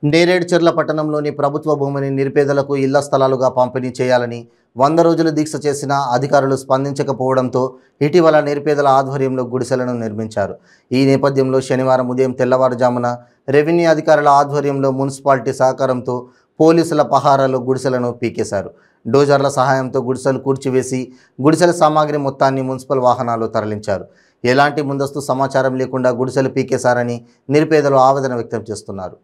నేరేడుచర్ల పట్టణంలోని ప్రభుత్వ భూమిని నిరుపేదలకు ఇళ్ల స్థలాలుగా పంపిణీ చేయాలని 100 రోజులు దీక్ష చేసిన అధికారులు స్పందించకపోవడంతో ఇటీవల నిరుపేదల ఆధ్వర్యంలో గుడిసెలను నిర్మించారు. ఈ నేపథ్యంలో శనివారం ఉదయం తెల్లవారుజామున రెవెన్యూ అధికారుల ఆధ్వర్యంలో మున్సిపాలిటీ సహకారంతో పోలీసుల పహారాలో గుడిసెలను పీకేశారు. డోజర్ల సహాయంతో గుడిసెలు కూర్చివేసి గుడిసెల సామాగ్రి మొత్తాన్ని మున్సిపల్ వాహనాల్లో తరలించారు. ఎలాంటి ముందస్తు సమాచారం లేకుండా గుడిసెలు పీకేశారని నిరుపేదలు ఆవేదన వ్యక్తం చేస్తున్నారు.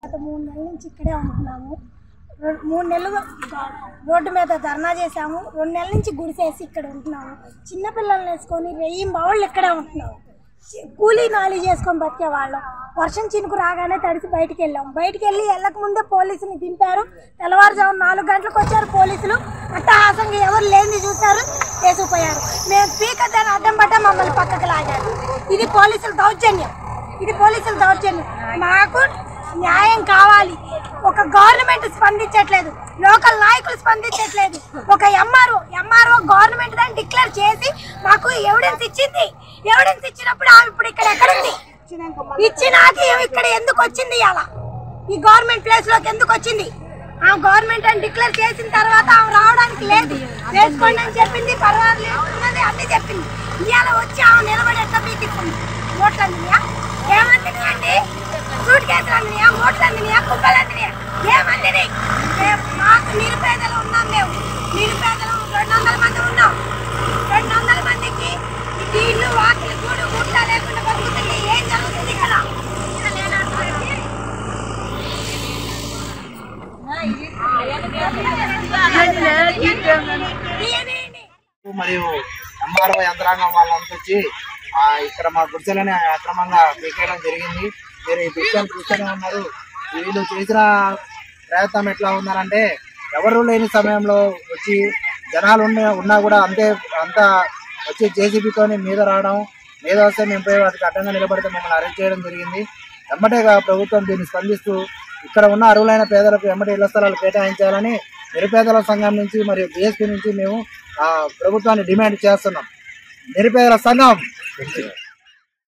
గత 3 నెలల నుంచి ఇక్కడే ఉంటున్నాము. 3 నెలలు రోడ్డు మీద ధర్నా చేసాము. 2 నెలల నుంచి గుడిసేసి ఇక్కడ ఉంటున్నాము. చిన్నపిల్లల్ని వేసుకొని బావుళ్ళు ఇక్కడే ఉంటున్నాము. కూలీ నాలి చేసుకొని బతికే వాళ్ళం. వర్షం చినుకు రాగానే తడిసి బయటికి వెళ్ళాము. బయటికి వెళ్ళి వెళ్ళక ముందే పోలీసులు దింపారు. తెల్లవారుజాము 4 గంటలకు వచ్చారు పోలీసులు. అట్టహాసంగా ఎవరు లేని చూశారు, వేసుకుపోయారు. మేము స్పీకర్ దాన్ని అడ్డం పడ్డా మమ్మల్ని పక్కకు లాగారు. ఇది పోలీసుల దౌర్జన్యం. మాకు న్యాయం కావాలి. ఒక గవర్నమెంట్ స్పందించట్లేదు, లోకల్ నాయకులు స్పందించట్లేదు. ఒక ఎంఆర్ఓ గవర్నమెంట్ దాన్ని డిక్లేర్ చేసి మాకు ఎవిడెన్స్ ఇచ్చింది. ఎవిడెన్స్ ఇచ్చినప్పుడు ఆమె ఇప్పుడు ఇక్కడ ఎక్కడుంది? ఇచ్చినాక ఇక్కడ ఎందుకు వచ్చింది? అలా ఈ గవర్నమెంట్ ప్లేస్ లోకి ఎందుకు వచ్చింది? ఆ గవర్నమెంట్ అని డిక్లేర్ చేసిన తర్వాత ఆమె రావడానికి లేదు. వేసుకోండి అని చెప్పింది, పర్వాలేదు అన్ని చెప్పింది. ఇవాళ వచ్చి ఆమె నిలబడి ఎట్లా పీకిస్తుంది? ఓట్లు అందినాయా? ఏమందినాయండి? సూట్ కేసులు అందినాయా? ఓట్లు అందినాయా? కుక్కలు అందినాయా? ఏమందిని? మాకు నిరుపేదలు ఉన్నాం. మేము నిరుపేదలు 200 మంది ఉన్నాం. 200 మందికి ఇల్లు వాకిలు గూడు గుడ్డ లేకుండా బతుకుతుంది. ఏం జరుగుతుంది కదా? మరియు ఎంఆర్ఓ యంత్రాంగం వాళ్ళంతా వచ్చి ఇక్కడ మా గుడిసెలని అక్రమంగా పీకేయడం జరిగింది. మీరు ఈ దృశ్యాన్ని చూస్తూనే ఉన్నారు. వీళ్ళు చేసిన ప్రయత్నం ఎట్లా ఉన్నారంటే, ఎవరు లేని సమయంలో వచ్చి జనాలు ఉన్నా కూడా అంతా వచ్చి జేసీబీతో మీద రావడం, మీద వస్తే మేము పోయి వాటికి అడ్డంగా నిలబడితే మమ్మల్ని అరెస్ట్ చేయడం జరిగింది. వెంబటేగా ప్రభుత్వం దీన్ని స్పందిస్తూ ఇక్కడ ఉన్న అర్హులైన పేదలకు వెంబడి ఇళ్ల స్థలాలు కేటాయించాలని నిరుపేదల సంఘం నుంచి మరియు బీఎస్పీ నుంచి మేము ప్రభుత్వాన్ని డిమాండ్ చేస్తున్నాం. నిరుపేదల సంఘం